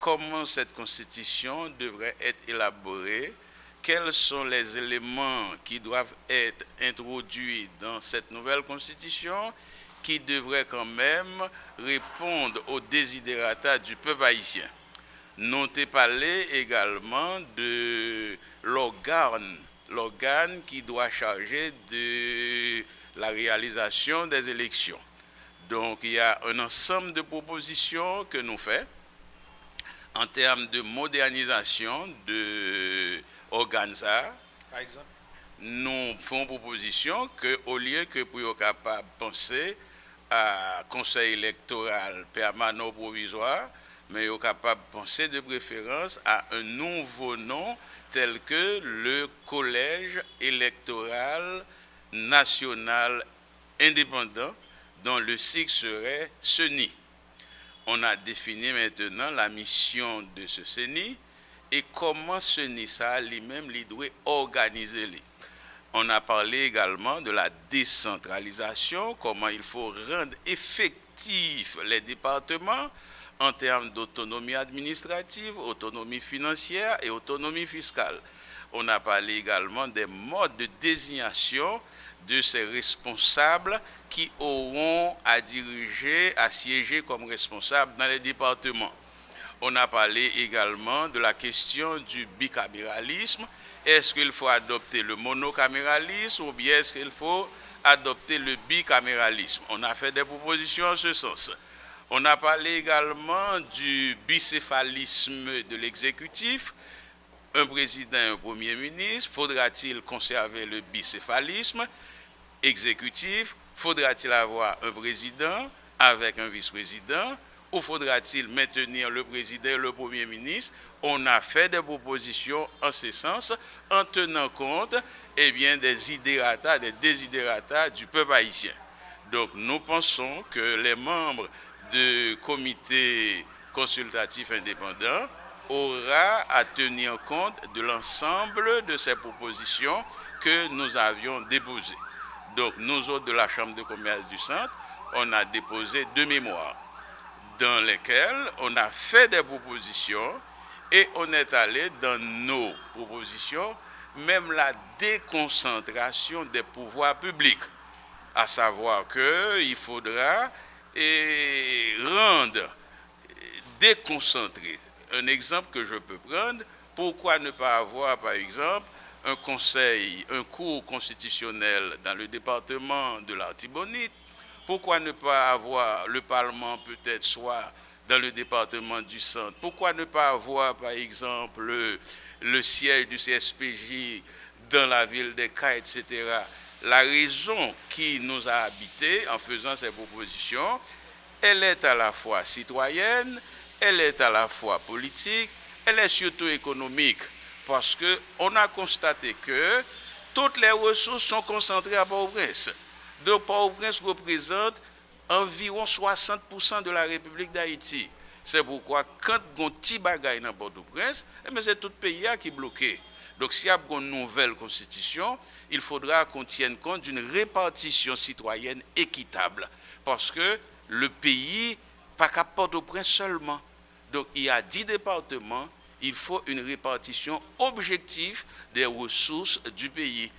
comment cette constitution devrait être élaborée, quels sont les éléments qui doivent être introduits dans cette nouvelle constitution qui devrait quand même répondre aux desiderata du peuple haïtien. Nous avons parlé également de l'organe qui doit charger de la réalisation des élections. Donc il y a un ensemble de propositions que nous faisons en termes de modernisation de organes. Par exemple, nous faisons proposition qu'au lieu que pour être capable de penser à conseil électoral permanent provisoire, mais est capable de penser de préférence à un nouveau nom tel que le collège électoral national indépendant, dont le cycle serait CENI. On a défini maintenant la mission de ce CENI et comment CENI ça lui-même doit organiser. On a parlé également de la décentralisation, comment il faut rendre effectifs les départements en termes d'autonomie administrative, autonomie financière et autonomie fiscale. On a parlé également des modes de désignation de ces responsables qui auront à diriger, à siéger comme responsables dans les départements. On a parlé également de la question du bicaméralisme. Est-ce qu'il faut adopter le monocaméralisme ou bien est-ce qu'il faut adopter le bicaméralisme? On a fait des propositions en ce sens. On a parlé également du bicéphalisme de l'exécutif. Un président et un premier ministre, faudra-t-il conserver le bicéphalisme exécutif? Faudra-t-il avoir un président avec un vice-président? Ou faudra-t-il maintenir le président et le premier ministre? On a fait des propositions en ce sens en tenant compte des idératas, des désidératas du peuple haïtien. Donc nous pensons que les membres du comité consultatif indépendant aura à tenir compte de l'ensemble de ces propositions que nous avions déposées. Donc nous autres de la Chambre de commerce du Centre, on a déposé 2 mémoires dans lesquelles on a fait des propositions et on est allé dans nos propositions, même la déconcentration des pouvoirs publics, à savoir qu'il faudra rendre déconcentré. Un exemple que je peux prendre, pourquoi ne pas avoir par exemple un conseil, un cours constitutionnel dans le département de l'Artibonite? Pourquoi ne pas avoir le Parlement peut-être soit dans le département du Centre? Pourquoi ne pas avoir par exemple le siège du CSPJ dans la ville des Cas, etc. La raison qui nous a habités en faisant ces propositions, elle est à la fois citoyenne, elle est à la fois politique, elle est surtout économique, parce qu'on a constaté que toutes les ressources sont concentrées à Port-au-Prince. Donc Port-au-Prince représente environ 60% de la République d'Haïti. C'est pourquoi quand on a un petit bagage dans Port-au-Prince, c'est tout le pays qui est bloqué. Donc s'il y a une nouvelle constitution, il faudra qu'on tienne compte d'une répartition citoyenne équitable. Parce que le pays, pas qu'à Port-au-Prince seulement. Donc il y a 10 départements, il faut une répartition objective des ressources du pays.